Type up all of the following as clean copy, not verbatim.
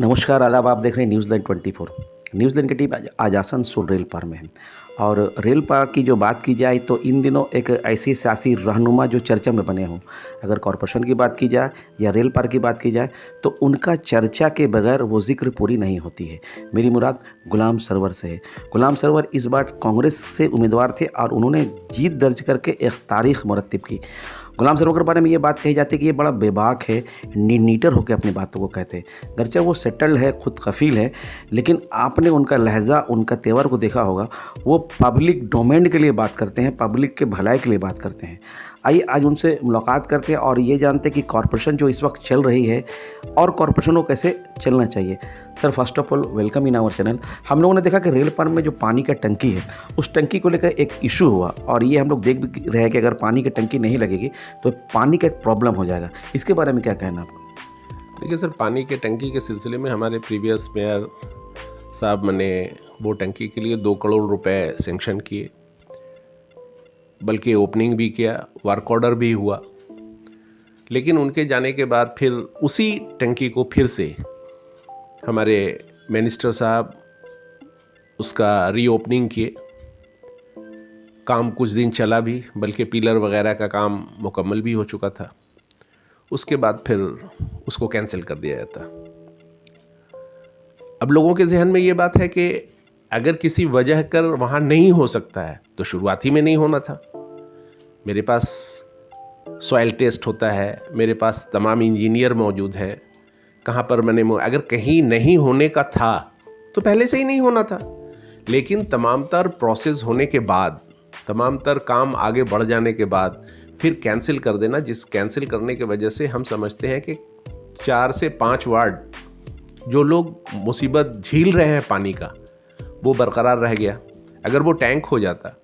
नमस्कार, आदाब। आप देख रहे हैं न्यूज़लैंड 24। न्यूज़लैंड की टीम आज आसनसोल रेल पार में है। और रेल पार की जो बात की जाए तो इन दिनों एक ऐसी सियासी रहनुमा जो चर्चा में बने हों, अगर कॉरपोरेशन की बात की जाए या रेल पार की बात की जाए तो उनका चर्चा के बगैर वो जिक्र पूरी नहीं होती है। मेरी मुराद गुलाम सरवर से है। गुलाम सरवर इस बार कांग्रेस से उम्मीदवार थे और उन्होंने जीत दर्ज करके एक तारीख मुरत्तिब की। गुलाम सरवर के बारे में ये बात कही जाती है कि ये बड़ा बेबाक है, नीटर होकर अपनी बातों को कहते हैं। गर्चे वो सेटल्ड है, खुद कफ़ील है, लेकिन आपने उनका लहजा, उनका तेवर को देखा होगा। वो पब्लिक डोमेन के लिए बात करते हैं, पब्लिक के भलाई के लिए बात करते हैं। आइए आज उनसे मुलाकात करते हैं और ये जानते हैं कि कॉरपोरेशन जो इस वक्त चल रही है और कॉरपोरेशन को कैसे चलना चाहिए। Sir, first of all welcome in our channel. हम लोगों ने देखा कि रेल पार में जो पानी का टंकी है, उस टंकी को लेकर एक इशू हुआ और ये हम लोग देख भी रहे हैं कि अगर पानी की टंकी नहीं लगेगी तो पानी का एक प्रॉब्लम हो जाएगा। इसके बारे में क्या कहना आपको? देखिए सर, पानी के टंकी के सिलसिले में हमारे प्रीवियस मेयर साहब ने वो टंकी के लिए 2 करोड़ रुपए सेंक्शन किए, बल्कि ओपनिंग भी किया, वर्क ऑर्डर भी हुआ। लेकिन उनके जाने के बाद फिर उसी टंकी को फिर से हमारे मिनिस्टर साहब उसका रीओपनिंग किए। काम कुछ दिन चला भी, बल्कि पिलर वगैरह का काम मुकम्मल भी हो चुका था। उसके बाद फिर उसको कैंसिल कर दिया जाता। अब लोगों के जहन में ये बात है कि अगर किसी वजह कर वहाँ नहीं हो सकता है तो शुरुआत ही में नहीं होना था। मेरे पास सॉइल टेस्ट होता है, मेरे पास तमाम इंजीनियर मौजूद है। कहाँ पर अगर कहीं नहीं होने का था तो पहले से ही नहीं होना था। लेकिन तमाम तर प्रोसेस होने के बाद, तमाम तर काम आगे बढ़ जाने के बाद फिर कैंसिल कर देना, जिस कैंसिल करने की वजह से हम समझते हैं कि 4 से 5 वार्ड जो लोग मुसीबत झेल रहे हैं पानी का, वो बरकरार रह गया। अगर वो टैंक हो जाता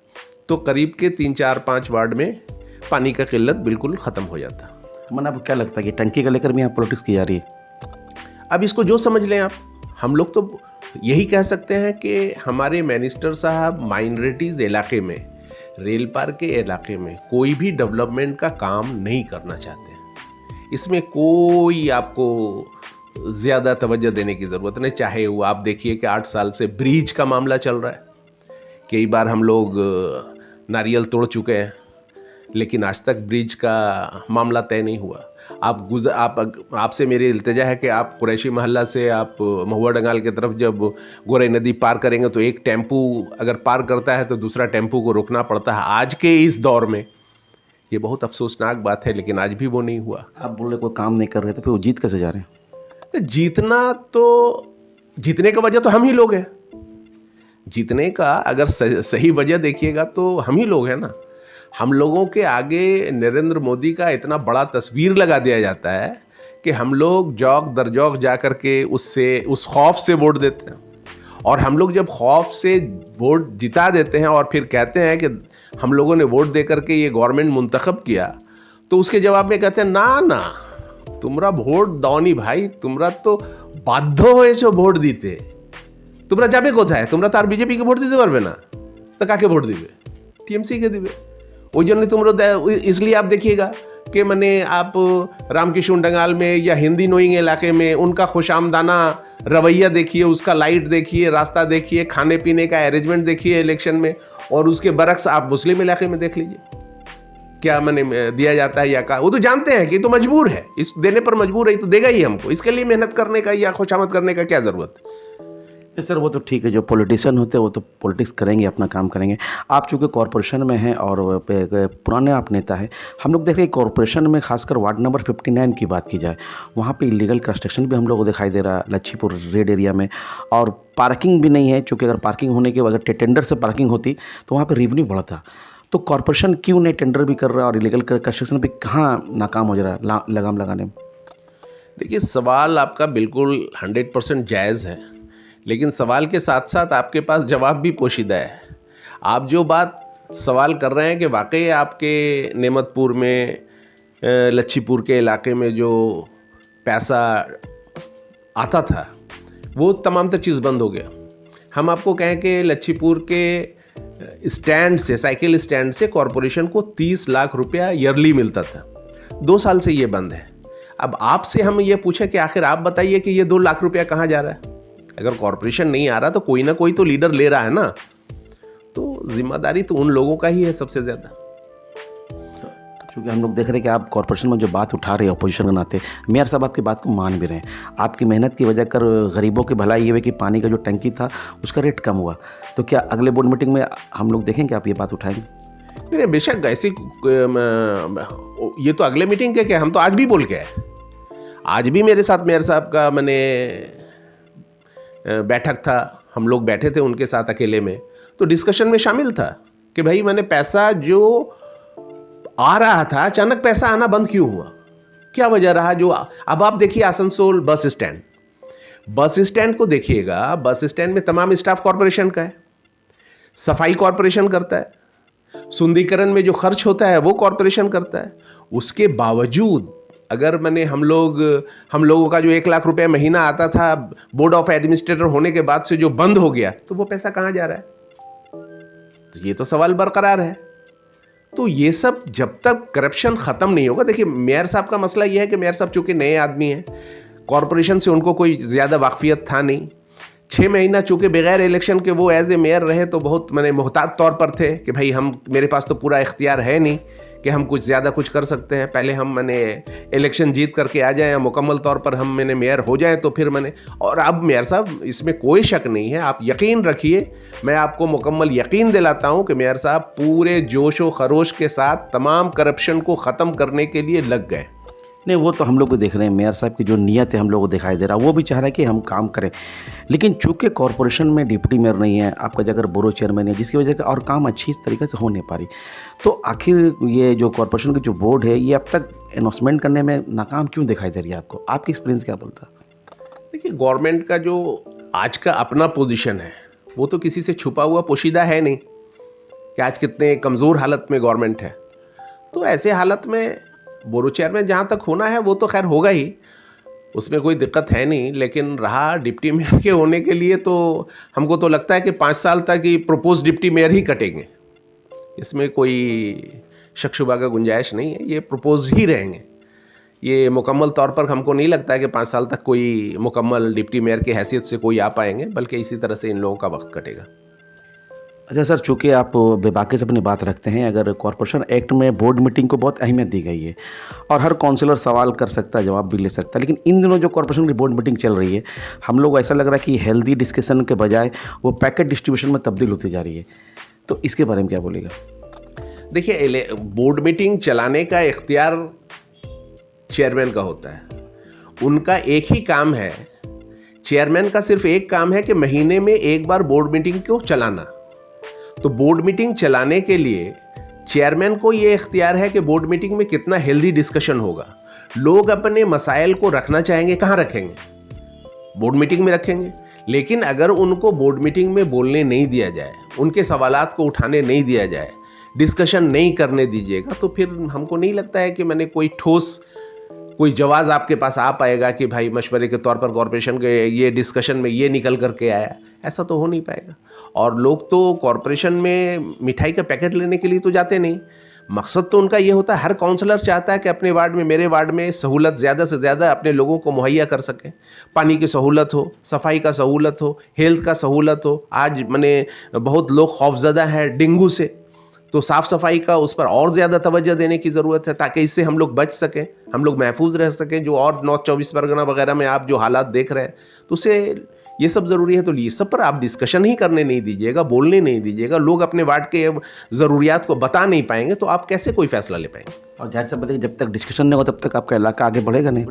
तो करीब के 3, 4, 5 वार्ड में पानी का किल्लत बिल्कुल ख़त्म हो जाता। मन आपको क्या लगता है कि टंकी को लेकर भी यहाँ पॉलिटिक्स की जा रही है? अब इसको जो समझ लें आप, हम लोग तो यही कह सकते हैं कि हमारे मिनिस्टर साहब माइनॉरिटीज़ इलाके में, रेल पार के इलाके में कोई भी डेवलपमेंट का काम नहीं करना चाहते। इसमें कोई आपको ज़्यादा तवज्जो देने की ज़रूरत नहीं। चाहे वो आप देखिए कि 8 साल से ब्रिज का मामला चल रहा है। कई बार हम लोग नारियल तोड़ चुके हैं, लेकिन आज तक ब्रिज का मामला तय नहीं हुआ। आपसे मेरी इल्तिजा है कि आप कुरैशी मोहल्ला से आप महुआ डंगाल की तरफ जब गोरई नदी पार करेंगे तो एक टेम्पू अगर पार करता है तो दूसरा टेम्पू को रुकना पड़ता है। आज के इस दौर में ये बहुत अफसोसनाक बात है, लेकिन आज भी वो नहीं हुआ। आप बोल रहे कोई काम नहीं कर रहे तो फिर वो जीत कैसे जा रहे हैं? जीतने का वजह तो हम ही लोग हैं। जीतने का अगर सही वजह देखिएगा तो हम ही लोग हैं ना। हम लोगों के आगे नरेंद्र मोदी का इतना बड़ा तस्वीर लगा दिया जाता है कि हम लोग जौक दर जौक जा कर के उस खौफ से वोट देते हैं। और हम लोग जब खौफ से वोट जिता देते हैं और फिर कहते हैं कि हम लोगों ने वोट दे करके ये गवर्नमेंट मुंतखब किया, तो उसके जवाब में कहते हैं ना तुमरा वोट दौनी भाई, तुमरा तो बाध्य हुए छो वोट दीते, तुमरा जाबे कोथाय, तुमरा तो बीजेपी के वोट दीते पारबे ना, तो काके वोट दिबे? टीएमसी के दिबे। ওই জন্য তোমরা इसलिए आप देखिएगा कि आप रामकिशोर डंगाल में या हिंदी नोइंग इलाके में उनका खुशामदाना रवैया देखिए, उसका लाइट देखिए, रास्ता देखिए, खाने पीने का अरेंजमेंट देखिए इलेक्शन में। और उसके बरक्स आप मुस्लिम इलाके में देख लीजिए क्या दिया जाता है या का। वो तो जानते हैं कि तो मजबूर है, इस देने पर मजबूर है, तो देगा ही हमको। इसके लिए मेहनत करने का या खुशामद करने का क्या ज़रूरत है? सर, वो तो ठीक है, जो पॉलिटिशियन होते हैं वो तो पॉलिटिक्स करेंगे, अपना काम करेंगे। आप चूँकि कॉरपोरेशन में हैं और पुराने आप नेता हैं, हम लोग देख रहे हैं कॉरपोरेशन में खासकर वार्ड नंबर 59 की बात की जाए, वहाँ पे इलीगल कंस्ट्रक्शन भी हम लोग को दिखाई दे रहा है लच्छीपुर रेड एरिया में। और पार्किंग भी नहीं है, चूँकि अगर पार्किंग होने के अगर टेंडर से पार्किंग होती तो वहाँ पर रेवेन्यू बढ़ता। तो कॉरपोरेशन क्यों नहीं टेंडर भी कर रहा है और इलीगल कंस्ट्रक्शन भी कहाँ नाकाम हो जा रहा है लगाम लगाने में? देखिए, सवाल आपका बिल्कुल 100% जायज़ है, लेकिन सवाल के साथ साथ आपके पास जवाब भी पोशीदा है। आप जो बात सवाल कर रहे हैं कि वाकई आपके नेमतपुर में, लच्छीपुर के इलाके में जो पैसा आता था वो तमाम तक चीज़ बंद हो गया। हम आपको कहें कि लच्छीपुर के स्टैंड से, साइकिल स्टैंड से कॉरपोरेशन को 30 लाख रुपया ईयरली मिलता था। 2 साल से ये बंद है। अब आपसे हम ये पूछे कि आखिर आप बताइए कि ये 2 लाख रुपया कहाँ जा रहा है। अगर कॉरपोरेशन नहीं आ रहा तो कोई ना कोई तो लीडर ले रहा है ना, तो जिम्मेदारी तो उन लोगों का ही है सबसे ज़्यादा। क्योंकि हम लोग देख रहे हैं कि आप कॉरपोरेशन में जो बात उठा रहे हैं अपोजिशन के नाते, मेयर साहब आपकी बात को मान भी रहे हैं। आपकी मेहनत की वजह कर गरीबों की भलाई ये हुई कि पानी का जो टंकी था उसका रेट कम हुआ। तो क्या अगले बोर्ड मीटिंग में हम लोग देखेंगे आप ये बात उठाएंगे? नहीं, बेशक ऐसी ये तो अगले मीटिंग के क्या, हम तो आज भी बोल के आए। आज भी मेरे साथ मेयर साहब का मैंने बैठक था, हम लोग बैठे थे उनके साथ अकेले में, तो डिस्कशन में शामिल था कि भाई मैंने पैसा जो आ रहा था अचानक पैसा आना बंद क्यों हुआ, क्या वजह रहा। जो अब आप देखिए आसनसोल बस स्टैंड को देखिएगा, बस स्टैंड में तमाम स्टाफ कॉरपोरेशन का है, सफाई कॉरपोरेशन करता है, सुंदरीकरण में जो खर्च होता है वो कॉरपोरेशन करता है। उसके बावजूद अगर मैंने हम लोगों का जो 1 लाख रुपए महीना आता था बोर्ड ऑफ एडमिनिस्ट्रेटर होने के बाद से जो बंद हो गया, तो वो पैसा कहाँ जा रहा है, तो ये तो सवाल बरकरार है। तो ये सब जब तक करप्शन खत्म नहीं होगा, देखिए मेयर साहब का मसला ये है कि मेयर साहब चूंकि नए आदमी हैं, कॉरपोरेशन से उनको कोई ज़्यादा वाकफियत था नहीं, 6 महीना चूंकि बगैर इलेक्शन के वो एज ए मेयर रहे, तो बहुत मैंने मोहतात तौर पर थे कि भाई मेरे पास तो पूरा इख्तियार है नहीं कि हम कुछ ज़्यादा कुछ कर सकते हैं, पहले हम इलेक्शन जीत करके आ जाएं, मुकम्मल तौर पर हम मेयर हो जाएं तो फिर और अब मेयर साहब इसमें कोई शक नहीं है, आप यकीन रखिए, मैं आपको मुकम्मल यकीन दिलाता हूं कि मेयर साहब पूरे जोश व खरोश के साथ तमाम करप्शन को ख़त्म करने के लिए लग गए। नहीं, वो तो हम लोग को देख रहे हैं, मेयर साहब की जो नीयत है हम लोग को दिखाई दे रहा है, वो भी चाह रहा है कि हम काम करें। लेकिन चूंकि कॉरपोरेशन में डिप्टी मेयर नहीं है, आपका जगह बोरो चेयरमैन है, जिसकी वजह से और काम अच्छी तरीके से हो नहीं पा रही। तो आखिर ये जो कॉरपोरेशन की जो बोर्ड है, ये अब तक अनाउंसमेंट करने में नाकाम क्यों दिखाई दे रही है आपको? आपकी एक्सपीरियंस क्या बोलता है? देखिए, गवर्नमेंट का जो आज का अपना पोजीशन है वो तो किसी से छुपा हुआ पोशीदा है नहीं कि आज कितने कमज़ोर हालत में गवर्नमेंट है। तो ऐसे हालत में बोरो चेयरमैन जहाँ तक होना है वो तो खैर होगा ही, उसमें कोई दिक्कत है नहीं। लेकिन रहा डिप्टी मेयर के होने के लिए, तो हमको तो लगता है कि 5 साल तक ही प्रोपोज डिप्टी मेयर ही कटेंगे, इसमें कोई शक शुबा का गुंजाइश नहीं है, ये प्रोपोज ही रहेंगे। ये मुकम्मल तौर पर हमको नहीं लगता है कि 5 साल तक कोई मुकम्मल डिप्टी मेयर की हैसियत से कोई आ पाएंगे, बल्कि इसी तरह से इन लोगों का वक्त कटेगा। अच्छा सर, चूँकि आप बेबाकी से अपनी बात रखते हैं, अगर कॉरपोरेशन एक्ट में बोर्ड मीटिंग को बहुत अहमियत दी गई है और हर काउंसलर सवाल कर सकता है, जवाब भी ले सकता है, लेकिन इन दिनों जो कॉरपोरेशन की बोर्ड मीटिंग चल रही है, हम लोग ऐसा लग रहा है कि हेल्दी डिस्कशन के बजाय वो पैकेट डिस्ट्रीब्यूशन में तब्दील होती जा रही है। तो इसके बारे में क्या बोलेगा? देखिए, बोर्ड मीटिंग चलाने का इख्तियार चेयरमैन का होता है, उनका एक ही काम है, चेयरमैन का सिर्फ एक काम है कि महीने में एक बार बोर्ड मीटिंग को चलाना। तो बोर्ड मीटिंग चलाने के लिए चेयरमैन को ये इख्तियार है कि बोर्ड मीटिंग में कितना हेल्दी डिस्कशन होगा। लोग अपने मसाइल को रखना चाहेंगे, कहाँ रखेंगे? बोर्ड मीटिंग में रखेंगे। लेकिन अगर उनको बोर्ड मीटिंग में बोलने नहीं दिया जाए, उनके सवालात को उठाने नहीं दिया जाए, डिस्कशन नहीं करने दीजिएगा, तो फिर हमको नहीं लगता है कि मैंने कोई जवाब आपके पास आ पाएगा कि भाई मशवरे के तौर पर कॉरपोरेशन के ये डिस्कशन में ये निकल करके आया। ऐसा तो हो नहीं पाएगा। और लोग तो कॉरपोरेशन में मिठाई का पैकेट लेने के लिए तो जाते नहीं, मकसद तो उनका ये होता है, हर काउंसलर चाहता है कि अपने वार्ड में, मेरे वार्ड में सहूलत ज़्यादा से ज़्यादा अपने लोगों को मुहैया कर सकें। पानी की सहूलत हो, सफाई का सहूलत हो, हेल्थ का सहूलत हो। आज बहुत लोग खौफजदा है डेंगू से, तो साफ़ सफाई का उस पर और ज़्यादा तवज्जो देने की ज़रूरत है, ताकि इससे हम लोग बच सकें, हम लोग महफूज रह सकें। जो और नॉर्थ 24 परगना वगैरह में आप जो हालात देख रहे हैं, तो उससे ये सब ज़रूरी है। तो ये सब पर आप डिस्कशन ही करने नहीं दीजिएगा, बोलने नहीं दीजिएगा, लोग अपने वार्ड के ज़रूरियात को बता नहीं पाएंगे, तो आप कैसे कोई फ़ैसला ले पाएंगे? और जाहिर सी बात है, जब तक डिस्कशन नहीं होगा तब तक आपका इलाका आगे बढ़ेगा नहीं।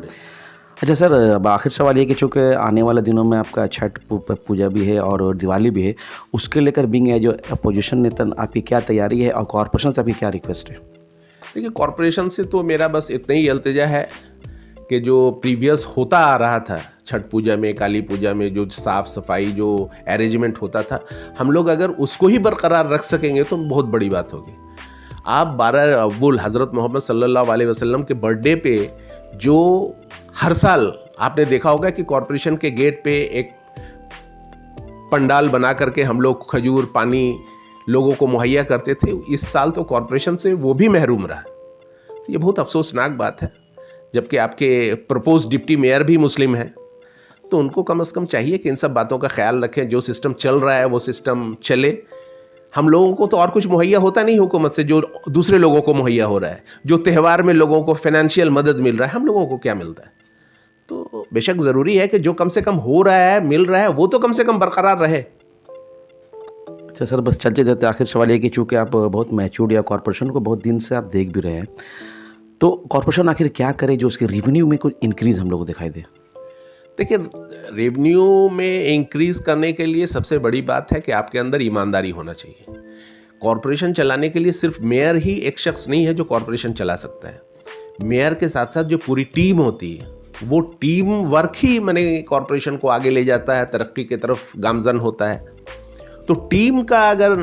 अच्छा सर, अब आखिर सवाल ये कि चूँकि आने वाले दिनों में आपका छठ पूजा भी है और दिवाली भी है, उसके लेकर बिंग है जो अपोजिशन नेता, आपकी क्या तैयारी है और कॉरपोरेशन से आपकी क्या रिक्वेस्ट है? देखिए, कॉरपोरेशन से तो मेरा बस इतना ही इल्तिजा है कि जो प्रीवियस होता आ रहा था छठ पूजा में, काली पूजा में, जो साफ़ सफाई जो अरेंजमेंट होता था, हम लोग अगर उसको ही बरकरार रख सकेंगे तो बहुत बड़ी बात होगी। आप 12 अव्वल हज़रत मोहम्मद सल्लल्लाहु अलैहि वसल्लम के बर्थडे पे जो हर साल आपने देखा होगा कि कॉरपोरेशन के गेट पे एक पंडाल बना करके हम लोग खजूर पानी लोगों को मुहैया करते थे, इस साल तो कॉरपोरेशन से वो भी महरूम रहा। ये बहुत अफसोसनाक बात है। जबकि आपके प्रपोज डिप्टी मेयर भी मुस्लिम हैं। तो उनको कम से कम चाहिए कि इन सब बातों का ख्याल रखें, जो सिस्टम चल रहा है वो सिस्टम चले। हम लोगों को तो और कुछ मुहैया होता नहीं हुकूमत से जो दूसरे लोगों को मुहैया हो रहा है। जो त्यौहार में लोगों को फाइनेंशियल मदद मिल रहा है, हम लोगों को क्या मिलता है? तो बेशक ज़रूरी है कि जो कम से कम हो रहा है, मिल रहा है, वो तो कम से कम बरकरार रहे। अच्छा सर, बस चलते जाते आखिर सवाल ये कि चूँकि आप बहुत मैच्योर्ड या कॉरपोरेशन को बहुत दिन से आप देख भी रहे हैं, तो कॉरपोरेशन आखिर क्या करे जो उसके रेवेन्यू में कुछ इंक्रीज़ हम लोग को दिखाई दे? देखिए, रेवेन्यू में इंक्रीज़ करने के लिए सबसे बड़ी बात है कि आपके अंदर ईमानदारी होना चाहिए। कॉरपोरेशन चलाने के लिए सिर्फ मेयर ही एक शख्स नहीं है जो कॉरपोरेशन चला सकता है। मेयर के साथ साथ जो पूरी टीम होती है, वो टीम वर्क ही माने कॉरपोरेशन को आगे ले जाता है, तरक्की की तरफ गामजन होता है। तो टीम का अगर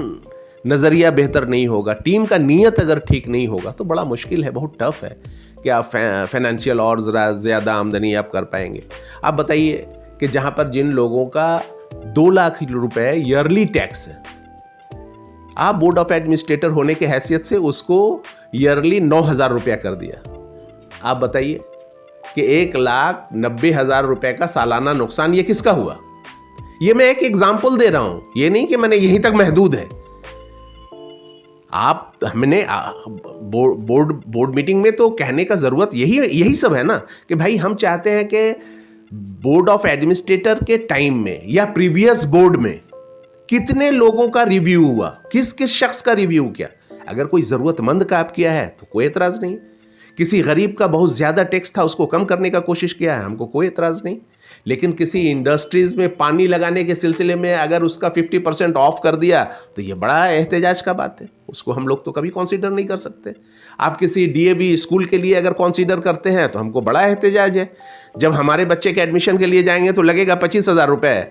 नज़रिया बेहतर नहीं होगा, टीम का नीयत अगर ठीक नहीं होगा, तो बड़ा मुश्किल है, बहुत टफ है कि आप फाइनेंशियल और ज़्यादा आमदनी आप कर पाएंगे। आप बताइए कि जहाँ पर जिन लोगों का 2 लाख रुपए ईयरली टैक्स है, आप बोर्ड ऑफ एडमिनिस्ट्रेटर होने के हैसियत से उसको ईयरली 9,000 रुपया कर दिया। आप बताइए कि 1,90,000 रुपए का सालाना नुकसान ये किसका हुआ? ये मैं एक एग्जाम्पल दे रहा हूं, ये नहीं कि मैंने यहीं तक महदूद है। हमने बोर्ड मीटिंग में तो कहने का जरूरत यही सब है ना कि भाई हम चाहते हैं कि बोर्ड ऑफ एडमिनिस्ट्रेटर के टाइम में या प्रीवियस बोर्ड में कितने लोगों का रिव्यू हुआ, किस किस शख्स का रिव्यू किया। अगर कोई जरूरतमंद का आप किया है तो कोई एतराज नहीं। किसी गरीब का बहुत ज्यादा टैक्स था, उसको कम करने का कोशिश किया है, हमको कोई एतराज नहीं। लेकिन किसी इंडस्ट्रीज में पानी लगाने के सिलसिले में अगर उसका 50% ऑफ कर दिया तो ये बड़ा एहतजाज का बात है, उसको हम लोग तो कभी कंसीडर नहीं कर सकते। आप किसी डीएवी स्कूल के लिए अगर कंसीडर करते हैं तो हमको बड़ा एहतजाज है। जब हमारे बच्चे के एडमिशन के लिए जाएंगे तो लगेगा 25,000 रुपए,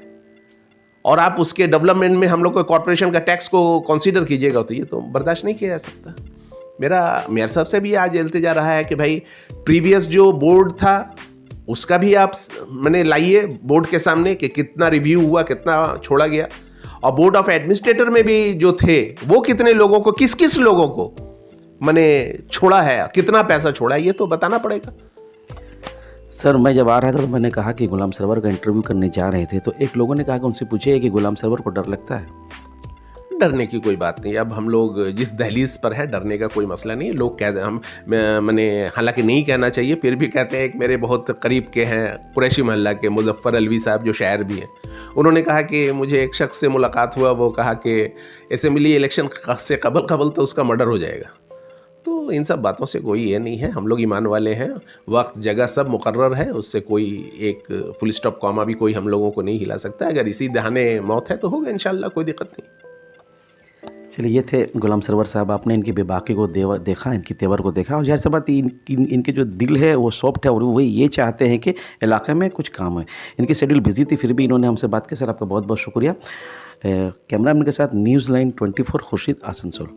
और आप उसके डेवलपमेंट में हम लोग को कॉर्पोरेशन का टैक्स को कंसीडर कीजिएगा, तो ये तो बर्दाश्त नहीं किया जा सकता। मेरा मेयर साहब से भी आज इल्तिजा रहा है कि भाई प्रीवियस जो बोर्ड था उसका भी आप मैंने लाइए बोर्ड के सामने कि कितना रिव्यू हुआ, कितना छोड़ा गया, और बोर्ड ऑफ एडमिनिस्ट्रेटर में भी जो थे वो कितने लोगों को, किस किस लोगों को मैंने छोड़ा है, कितना पैसा छोड़ा है, ये तो बताना पड़ेगा। सर, मैं जब आ रहा था तो मैंने कहा कि गुलाम सरवर का इंटरव्यू करने जा रहे थे, तो एक लोगों ने कहा कि उनसे पूछिए कि गुलाम सरवर को डर लगता है। डरने की कोई बात नहीं। अब हम लोग जिस दहलीज पर है, डरने का कोई मसला नहीं है। लोग कहते हम मैंने हालांकि नहीं कहना चाहिए, फिर भी कहते हैं। एक मेरे बहुत करीब के हैं कुरैशी मोहल्ला के मुजफ्फर अलवी साहब, जो शायर भी हैं, उन्होंने कहा कि मुझे एक शख्स से मुलाकात हुआ, वो कहा कि असेंबली इलेक्शन से कबल तो उसका मर्डर हो जाएगा। तो इन सब बातों से कोई ये नहीं है, हम लोग ईमान वाले हैं, वक्त जगह सब मुकर्रर है, उससे कोई एक फुल स्टॉप कॉमा भी कोई हम लोगों को नहीं हिला सकता। अगर इसी दहाने मौत है तो होगा इंशाल्लाह, कोई दिक्कत नहीं। चलिए, ये थे गुलाम सरवर साहब। आपने इनकी बेबाकी को देखा, इनकी तेवर को देखा, और ज़ाहिर सी बात इनके जो दिल है वो सॉफ्ट है, और वही ये चाहते हैं कि इलाके में कुछ काम है। इनकी शेड्यूल बिजी थी, फिर भी इन्होंने हमसे बात की। सर, आपका बहुत बहुत शुक्रिया। कैमरामैन के साथ न्यूज़ लाइन 24 खुर्शीद, आसनसोल।